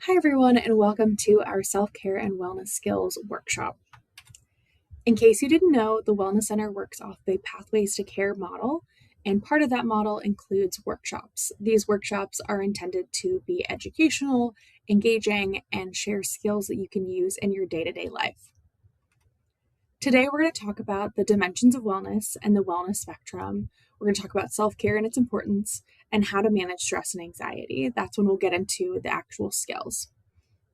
Hi, everyone, and welcome to our self-care and wellness skills workshop. In case you didn't know, the Wellness Center works off the Pathways to Care model, and part of that model includes workshops. These workshops are intended to be educational, engaging, and share skills that you can use in your day-to-day life. Today, we're going to talk about the dimensions of wellness and the wellness spectrum. We're going to talk about self-care and its importance, and how to manage stress and anxiety. That's when we'll get into the actual skills.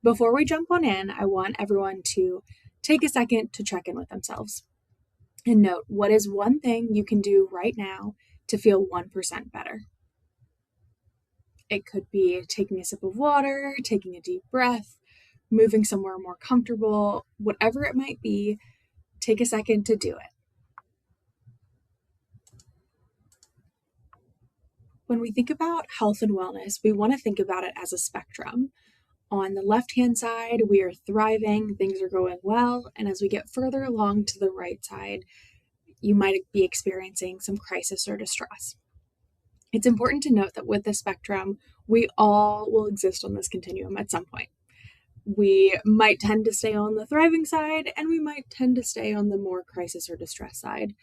Before we jump on in, I want everyone to take a second to check in with themselves and note what is one thing you can do right now to feel 1% better. It could be taking a sip of water, taking a deep breath, moving somewhere more comfortable, whatever it might be, take a second to do it. When we think about health and wellness, we want to think about it as a spectrum. On the left-hand side, we are thriving, things are going well, and as we get further along to the right side, you might be experiencing some crisis or distress. It's important to note that with the spectrum, we all will exist on this continuum at some point. We might tend to stay on the thriving side, and we might tend to stay on the more crisis or distress side.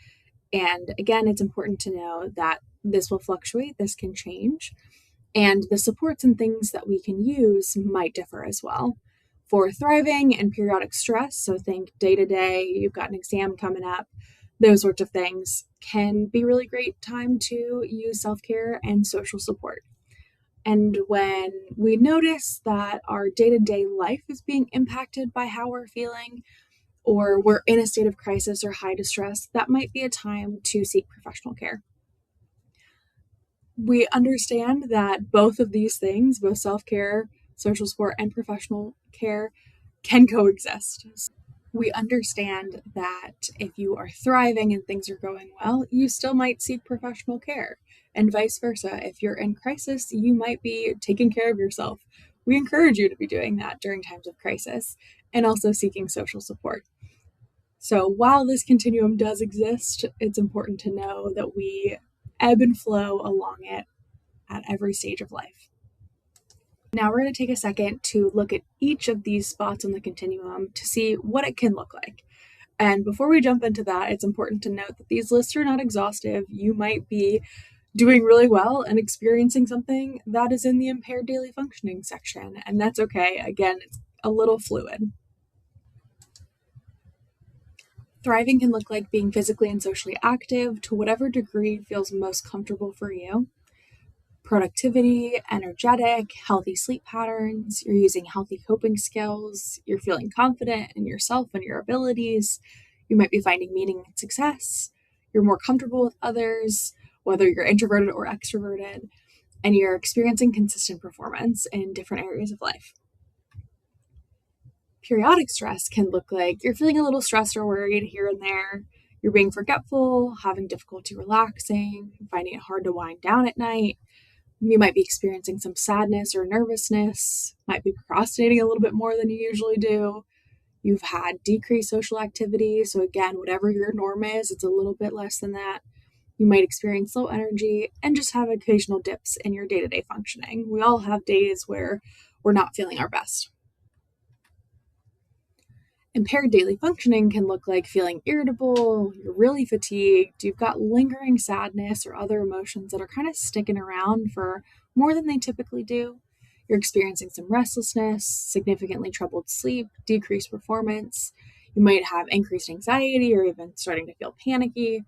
And again, it's important to know that this will fluctuate, this can change, and the supports and things that we can use might differ as well. For thriving and periodic stress, so think day to day, you've got an exam coming up, those sorts of things can be really great time to use self-care and social support. And when we notice that our day-to-day life is being impacted by how we're feeling, or we're in a state of crisis or high distress, that might be a time to seek professional care. We understand that both of these things, both self-care, social support, and professional care, can coexist. We understand that if you are thriving and things are going well, you still might seek professional care, and vice versa. If you're in crisis, you might be taking care of yourself. We encourage you to be doing that during times of crisis, and also seeking social support. So while this continuum does exist, it's important to know that we ebb and flow along it at every stage of life. Now we're going to take a second to look at each of these spots on the continuum to see what it can look like. And before we jump into that, it's important to note that these lists are not exhaustive. You might be doing really well and experiencing something that is in the impaired daily functioning section, and that's okay. Again, it's a little fluid. Thriving can look like being physically and socially active to whatever degree feels most comfortable for you. Productivity, energetic, healthy sleep patterns, you're using healthy coping skills, you're feeling confident in yourself and your abilities, you might be finding meaning and success, you're more comfortable with others, whether you're introverted or extroverted, and you're experiencing consistent performance in different areas of life. Periodic stress can look like you're feeling a little stressed or worried here and there, you're being forgetful, having difficulty relaxing, finding it hard to wind down at night. You might be experiencing some sadness or nervousness, might be procrastinating a little bit more than you usually do. You've had decreased social activity, so again, whatever your norm is, it's a little bit less than that. You might experience low energy and just have occasional dips in your day-to-day functioning. We all have days where we're not feeling our best. Impaired daily functioning can look like feeling irritable, you're really fatigued, you've got lingering sadness or other emotions that are kind of sticking around for more than they typically do. You're experiencing some restlessness, significantly troubled sleep, decreased performance. You might have increased anxiety or even starting to feel panicky.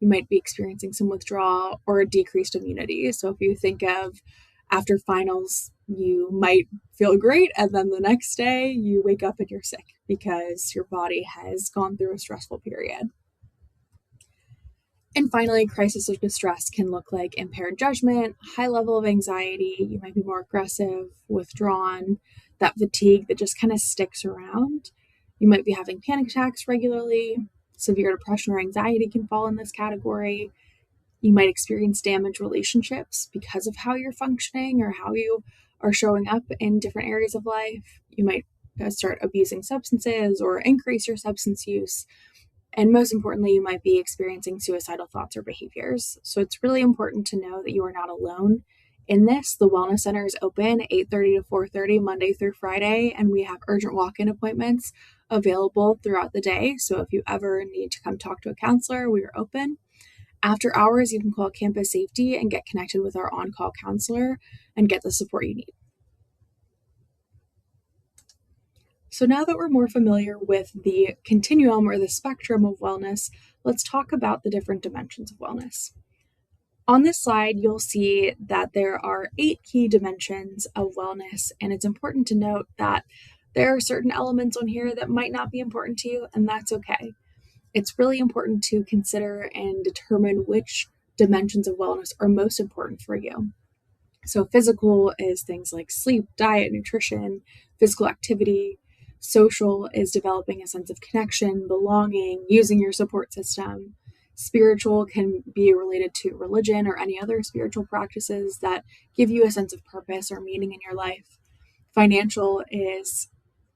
You might be experiencing some withdrawal or a decreased immunity. So if you think of after finals, you might feel great, and then the next day you wake up and you're sick because your body has gone through a stressful period. And finally, crisis or distress can look like impaired judgment, high level of anxiety. You might be more aggressive, withdrawn, that fatigue that just kind of sticks around. You might be having panic attacks regularly. Severe depression or anxiety can fall in this category. You might experience damaged relationships because of how you're functioning or how you are showing up in different areas of life. You might start abusing substances or increase your substance use. And most importantly, you might be experiencing suicidal thoughts or behaviors. So it's really important to know that you are not alone In this, the Wellness Center is open 8:30 to 4:30 Monday through Friday, and we have urgent walk-in appointments available throughout the day. So if you ever need to come talk to a counselor, we are open. After hours, you can call Campus Safety and get connected with our on-call counselor and get the support you need. So now that we're more familiar with the continuum or the spectrum of wellness, let's talk about the different dimensions of wellness. On this slide, you'll see that there are 8 key dimensions of wellness, and it's important to note that there are certain elements on here that might not be important to you, and that's okay. It's really important to consider and determine which dimensions of wellness are most important for you. So physical is things like sleep, diet, nutrition, physical activity. Social is developing a sense of connection, belonging, using your support system. Spiritual can be related to religion or any other spiritual practices that give you a sense of purpose or meaning in your life. Financial is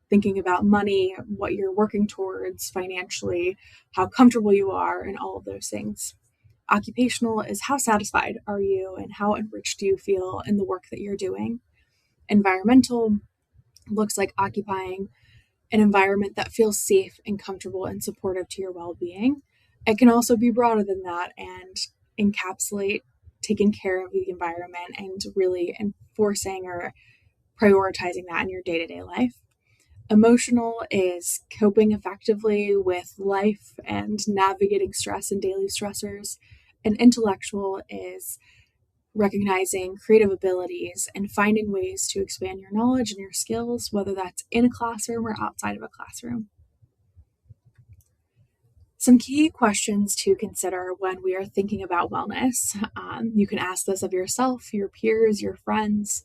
thinking about money, what you're working towards financially, how comfortable you are, and all of those things. Occupational is how satisfied are you and how enriched do you feel in the work that you're doing. Environmental looks like occupying an environment that feels safe and comfortable and supportive to your well-being. It can also be broader than that and encapsulate taking care of the environment and really enforcing or prioritizing that in your day-to-day life. Emotional is coping effectively with life and navigating stress and daily stressors. And intellectual is recognizing creative abilities and finding ways to expand your knowledge and your skills, whether that's in a classroom or outside of a classroom. Some key questions to consider when we are thinking about wellness. You can ask this of yourself, your peers, your friends.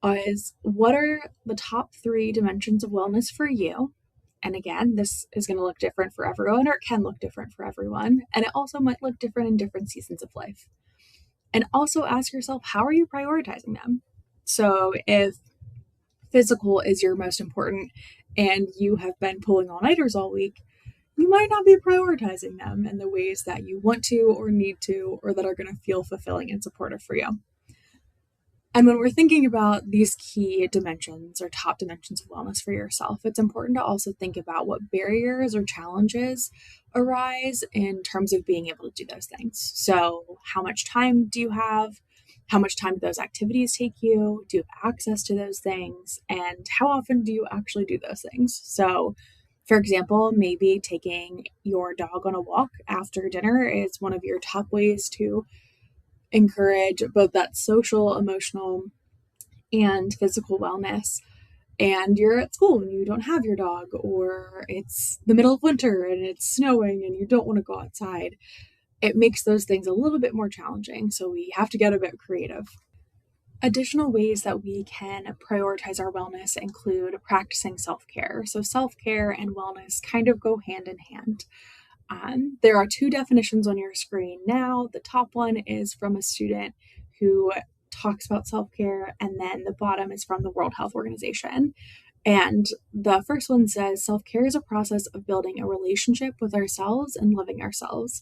Is what are the top 3 dimensions of wellness for you? And again, this is going to look different for everyone, or it can look different for everyone. And it also might look different in different seasons of life. And also ask yourself, how are you prioritizing them? So if physical is your most important and you have been pulling all-nighters all week, you might not be prioritizing them in the ways that you want to or need to, or that are going to feel fulfilling and supportive for you. And when we're thinking about these key dimensions or top dimensions of wellness for yourself, it's important to also think about what barriers or challenges arise in terms of being able to do those things. So how much time do you have? How much time do those activities take you? Do you have access to those things? And how often do you actually do those things? So for example, maybe taking your dog on a walk after dinner is one of your top ways to encourage both that social, emotional, and physical wellness. And you're at school and you don't have your dog, or it's the middle of winter and it's snowing and you don't want to go outside. It makes those things a little bit more challenging. So we have to get a bit creative. Additional ways that we can prioritize our wellness include practicing self-care. So self-care and wellness kind of go hand in hand. There are 2 definitions on your screen now. The top one is from a student who talks about self-care, and then the bottom is from the World Health Organization. And the first one says, self-care is a process of building a relationship with ourselves and loving ourselves.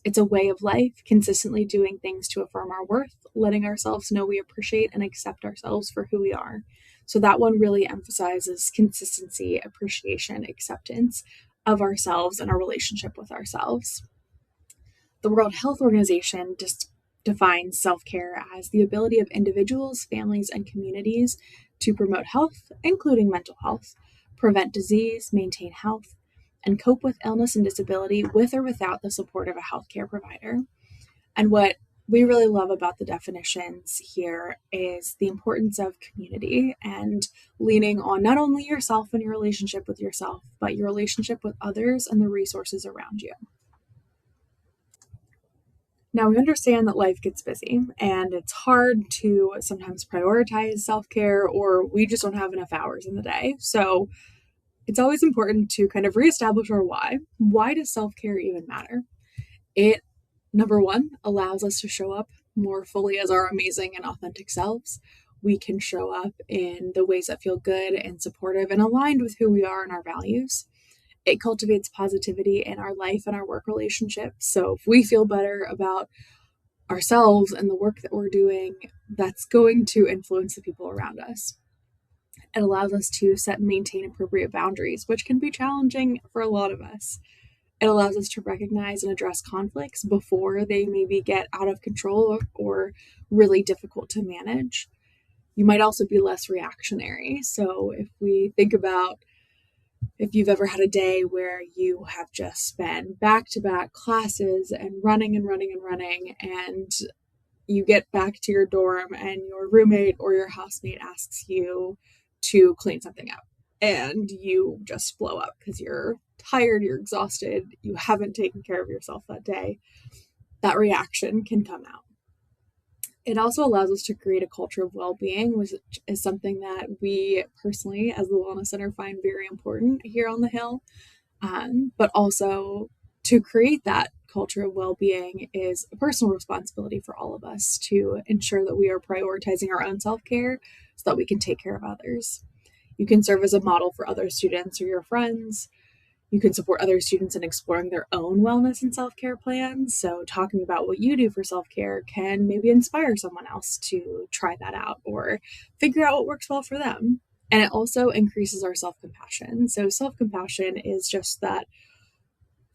It's a way of life, consistently doing things to affirm our worth, letting ourselves know we appreciate and accept ourselves for who we are. So that one really emphasizes consistency, appreciation, acceptance of ourselves and our relationship with ourselves. The World Health Organization defines self-care as the ability of individuals, families, and communities to promote health, including mental health, prevent disease, maintain health, and cope with illness and disability with or without the support of a healthcare provider. And what we really love about the definitions here is the importance of community and leaning on not only yourself and your relationship with yourself, but your relationship with others and the resources around you. Now, we understand that life gets busy and it's hard to sometimes prioritize self-care, or we just don't have enough hours in the day. So it's always important to kind of reestablish our why. Why does self-care even matter? It, number one, allows us to show up more fully as our amazing and authentic selves. We can show up in the ways that feel good and supportive and aligned with who we are and our values. It cultivates positivity in our life and our work relationships. So if we feel better about ourselves and the work that we're doing, that's going to influence the people around us. It allows us to set and maintain appropriate boundaries, which can be challenging for a lot of us. It allows us to recognize and address conflicts before they maybe get out of control or really difficult to manage. You might also be less reactionary. So if we think about if you've ever had a day where you have just been back to back classes and running and running and running, and you get back to your dorm and your roommate or your housemate asks you to clean something up, and you just blow up because you're tired, you're exhausted, you haven't taken care of yourself that day, that reaction can come out. It also allows us to create a culture of well-being, which is something that we personally, as the Wellness Center, find very important here on the Hill. But also to create that culture of well-being is a personal responsibility for all of us to ensure that we are prioritizing our own self-care so that we can take care of others. You can serve as a model for other students or your friends. You can support other students in exploring their own wellness and self-care plans. So talking about what you do for self-care can maybe inspire someone else to try that out or figure out what works well for them. And it also increases our self-compassion. So self-compassion is just that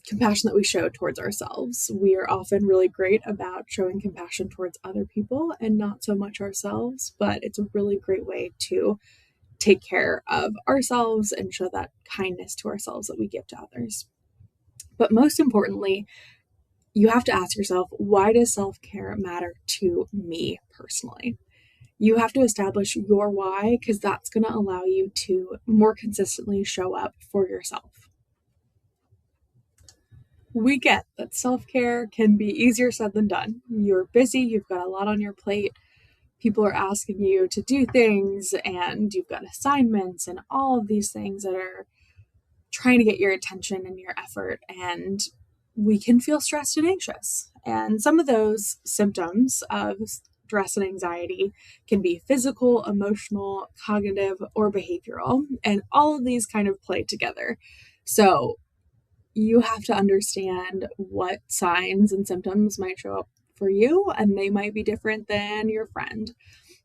compassion that we show towards ourselves. We are often really great about showing compassion towards other people and not so much ourselves, but it's a really great way to take care of ourselves and show that kindness to ourselves that we give to others. But most importantly, you have to ask yourself, why does self-care matter to me personally? You have to establish your why, because that's going to allow you to more consistently show up for yourself. We get that self-care can be easier said than done. You're busy, you've got a lot on your plate. People are asking you to do things, and you've got assignments and all of these things that are trying to get your attention and your effort, and we can feel stressed and anxious. And some of those symptoms of stress and anxiety can be physical, emotional, cognitive, or behavioral, and all of these kind of play together. So you have to understand what signs and symptoms might show up for you, and they might be different than your friend.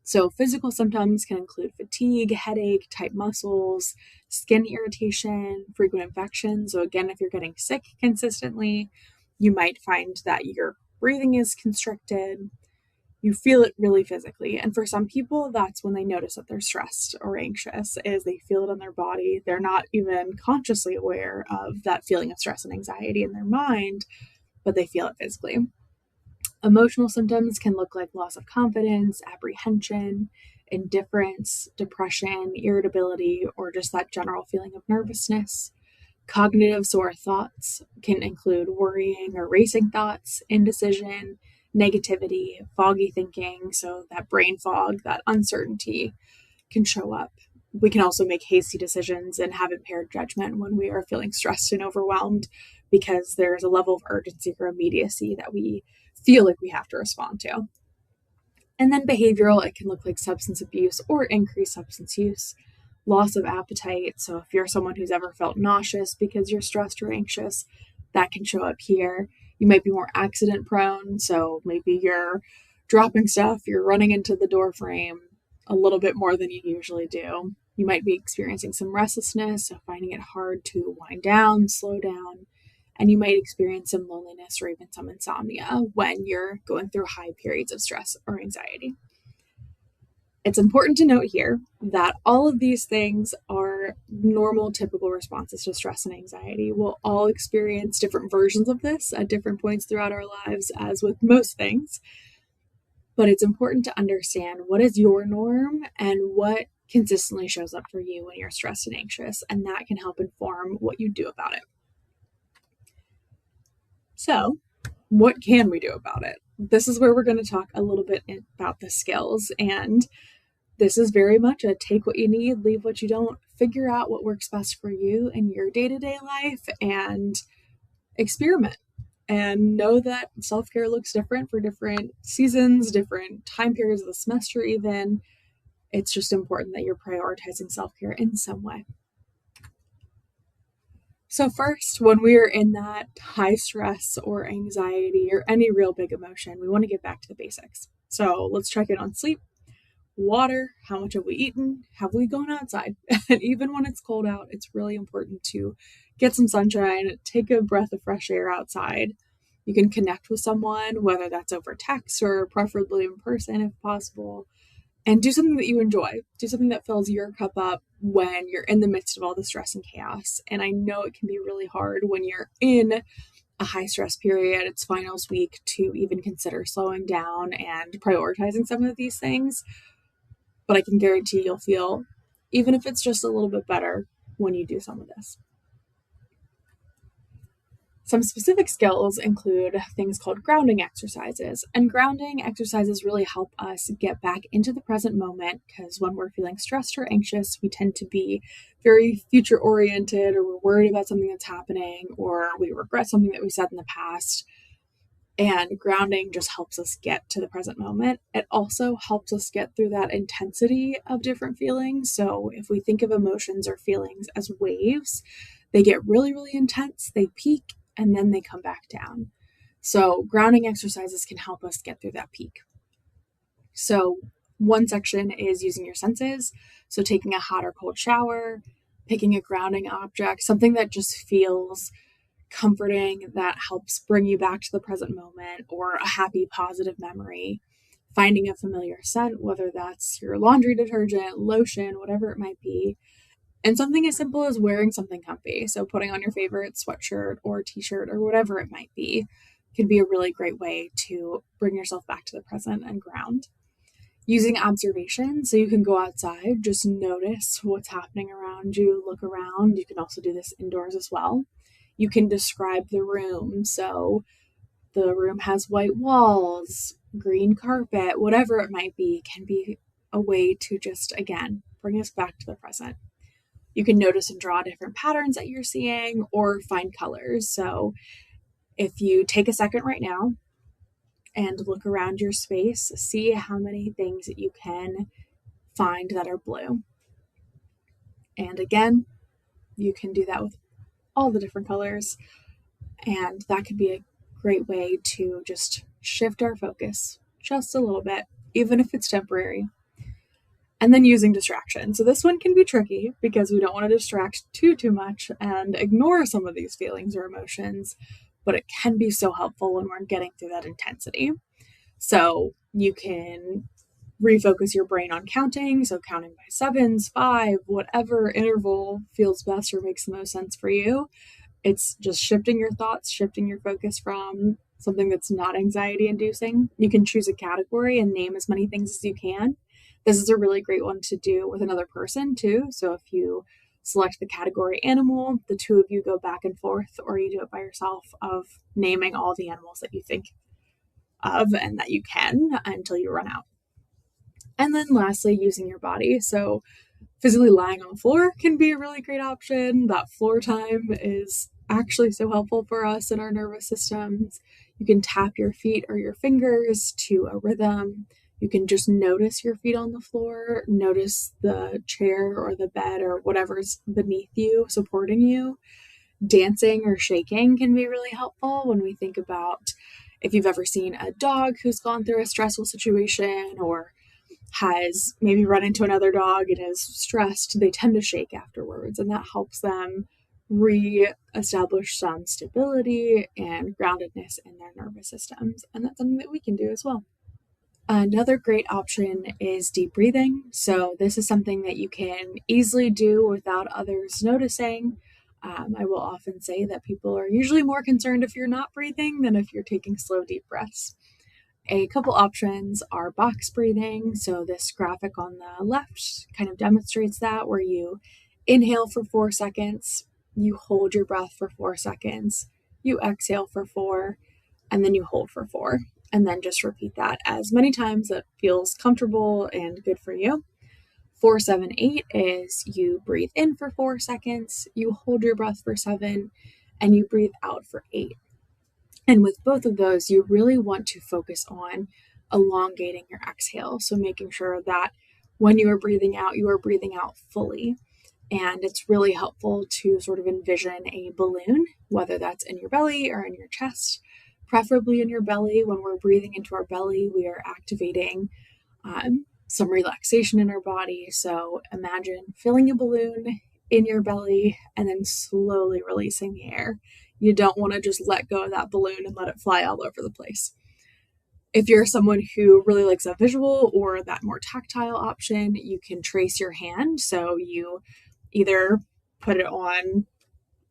So physical symptoms can include fatigue, headache, tight muscles, skin irritation, frequent infections. So again, if you're getting sick consistently, you might find that your breathing is constricted. You feel it really physically. And for some people, that's when they notice that they're stressed or anxious, is they feel it on their body. They're not even consciously aware of that feeling of stress and anxiety in their mind, but they feel it physically. Emotional symptoms can look like loss of confidence, apprehension, indifference, depression, irritability, or just that general feeling of nervousness. Cognitive, so our thoughts can include worrying or racing thoughts, indecision, negativity, foggy thinking, so that brain fog, that uncertainty can show up. We can also make hasty decisions and have impaired judgment when we are feeling stressed and overwhelmed because there's a level of urgency or immediacy that we feel like we have to respond to. And then behavioral, it can look like substance abuse or increased substance use, loss of appetite. So if you're someone who's ever felt nauseous because you're stressed or anxious, that can show up here. You might be more accident prone. So maybe you're dropping stuff, you're running into the door frame a little bit more than you usually do. You might be experiencing some restlessness, so finding it hard to wind down, slow down. And you might experience some loneliness or even some insomnia when you're going through high periods of stress or anxiety. It's important to note here that all of these things are normal, typical responses to stress and anxiety. We'll all experience different versions of this at different points throughout our lives, as with most things. But it's important to understand what is your norm and what consistently shows up for you when you're stressed and anxious, and that can help inform what you do about it. So, what can we do about it? This is where we're going to talk a little bit about the skills, and this is very much a take what you need, leave what you don't, figure out what works best for you in your day-to-day life, and experiment. And know that self-care looks different for different seasons, different time periods of the semester even. It's just important that you're prioritizing self-care in some way. So first, when we are in that high stress or anxiety or any real big emotion, we want to get back to the basics. So let's check in on sleep, water, how much have we eaten, have we gone outside? And even when it's cold out, it's really important to get some sunshine, take a breath of fresh air outside. You can connect with someone, whether that's over text or preferably in person if possible, and do something that you enjoy. Do something that fills your cup up when you're in the midst of all the stress and chaos. And I know it can be really hard when you're in a high stress period, it's finals week, to even consider slowing down and prioritizing some of these things. But I can guarantee you'll feel, even if it's just a little bit better, when you do some of this. Some specific skills include things called grounding exercises, and grounding exercises really help us get back into the present moment, because when we're feeling stressed or anxious, we tend to be very future oriented, or we're worried about something that's happening, or we regret something that we said in the past. And grounding just helps us get to the present moment. It also helps us get through that intensity of different feelings. So if we think of emotions or feelings as waves, they get really, really intense, they peak, and then they come back down. So grounding exercises can help us get through that peak. So one section is using your senses. So taking a hot or cold shower, picking a grounding object, something that just feels comforting, that helps bring you back to the present moment, or a happy, positive memory. Finding a familiar scent, whether that's your laundry detergent, lotion, whatever it might be. And something as simple as wearing something comfy. So putting on your favorite sweatshirt or t-shirt or whatever it might be can be a really great way to bring yourself back to the present and ground. Using observation, so you can go outside, just notice what's happening around you, look around. You can also do this indoors as well. You can describe the room. So the room has white walls, green carpet, whatever it might be, can be a way to just, again, bring us back to the present. You can notice and draw different patterns that you're seeing, or find colors. So if you take a second right now and look around your space, see how many things that you can find that are blue. And again, you can do that with all the different colors. And that could be a great way to just shift our focus just a little bit, even if it's temporary. And then using distraction. So this one can be tricky because we don't want to distract too much and ignore some of these feelings or emotions, but it can be so helpful when we're getting through that intensity. So you can refocus your brain on counting. So counting by 7s, 5, whatever interval feels best or makes the most sense for you. It's just shifting your thoughts, shifting your focus from something that's not anxiety inducing. You can choose a category and name as many things as you can. This is a really great one to do with another person too. So if you select the category animal, the two of you go back and forth, or you do it by yourself, of naming all the animals that you think of and that you can until you run out. And then lastly, using your body. So physically lying on the floor can be a really great option. That floor time is actually so helpful for us and our nervous systems. You can tap your feet or your fingers to a rhythm. You can just notice your feet on the floor, notice the chair or the bed or whatever's beneath you, supporting you. Dancing or shaking can be really helpful when we think about if you've ever seen a dog who's gone through a stressful situation or has maybe run into another dog and is stressed, they tend to shake afterwards, and that helps them re-establish some stability and groundedness in their nervous systems. And that's something that we can do as well. Another great option is deep breathing. So this is something that you can easily do without others noticing. I will often say that people are usually more concerned if you're not breathing than if you're taking slow, deep breaths. A couple options are box breathing. So this graphic on the left kind of demonstrates that, where you inhale for 4 seconds, you hold your breath for 4 seconds, you exhale for 4, and then you hold for 4. And then just repeat that as many times that feels comfortable and good for you. 4, 7, 8 is you breathe in for 4 seconds, you hold your breath for 7, and you breathe out for 8. And with both of those, you really want to focus on elongating your exhale. So making sure that when you are breathing out fully. And it's really helpful to sort of envision a balloon, whether that's in your belly or in your chest, preferably in your belly. When we're breathing into our belly, we are activating some relaxation in our body. So imagine filling a balloon in your belly and then slowly releasing the air. You don't want to just let go of that balloon and let it fly all over the place. If you're someone who really likes a visual or that more tactile option, you can trace your hand. So you either put it on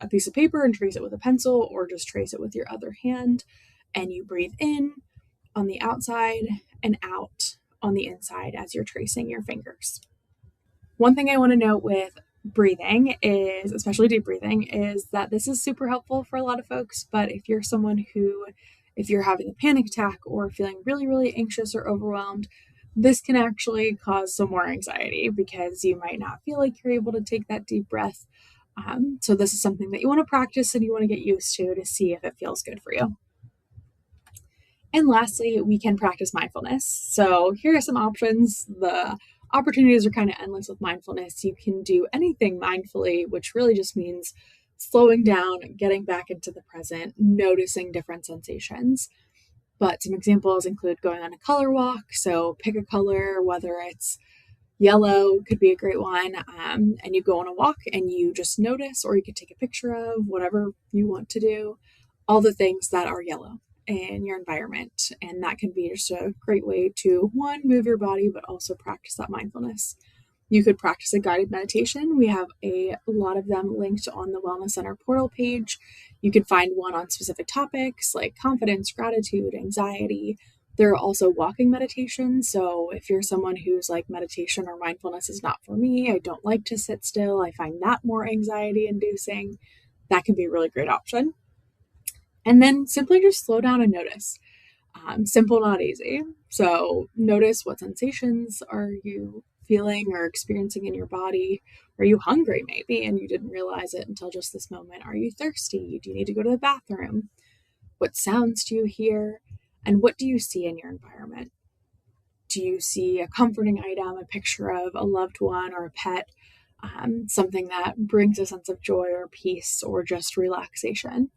a piece of paper and trace it with a pencil, or just trace it with your other hand, and you breathe in on the outside and out on the inside as you're tracing your fingers. One thing I want to note with breathing is, especially deep breathing, is that this is super helpful for a lot of folks. But if you're someone who, if you're having a panic attack or feeling really, really anxious or overwhelmed, this can actually cause some more anxiety because you might not feel like you're able to take that deep breath. So this is something that you want to practice and you want to get used to see if it feels good for you. And lastly, we can practice mindfulness. So here are some options. The opportunities are kind of endless with mindfulness. You can do anything mindfully, which really just means slowing down, getting back into the present, noticing different sensations. But some examples include going on a color walk. So pick a color, whether it's yellow could be a great one, and you go on a walk and you just notice, or you could take a picture of whatever you want to do, all the things that are yellow in your environment. And that can be just a great way to, one, move your body, but also practice that mindfulness. You could practice a guided meditation. We have a lot of them linked on the Wellness Center portal page. You can find one on specific topics like confidence, gratitude, anxiety. There are also walking meditations. So if you're someone who's like, meditation or mindfulness is not for me, I don't like to sit still, I find that more anxiety inducing, that can be a really great option. And then simply just slow down and notice. Simple, not easy. So notice, what sensations are you feeling or experiencing in your body? Are you hungry maybe and you didn't realize it until just this moment? Are you thirsty? Do you need to go to the bathroom? What sounds do you hear? And what do you see in your environment? Do you see a comforting item, a picture of a loved one or a pet, something that brings a sense of joy or peace or just relaxation?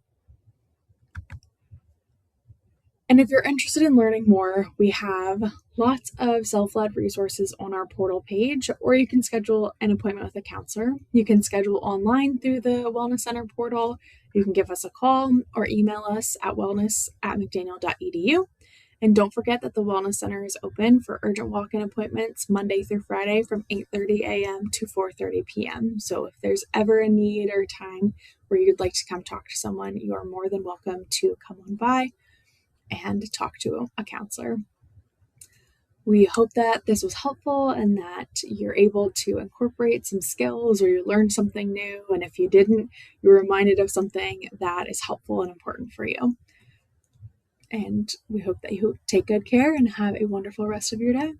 And if you're interested in learning more, we have lots of self-led resources on our portal page, or you can schedule an appointment with a counselor. You can schedule online through the Wellness Center portal. You can give us a call or email us at wellness@mcdaniel.edu. And don't forget that the Wellness Center is open for urgent walk-in appointments Monday through Friday from 8:30 a.m. to 4:30 p.m. So if there's ever a need or time where you'd like to come talk to someone, you are more than welcome to come on by and talk to a counselor. We hope that this was helpful and that you're able to incorporate some skills or you learned something new. And if you didn't, you're reminded of something that is helpful and important for you. And we hope that you take good care and have a wonderful rest of your day.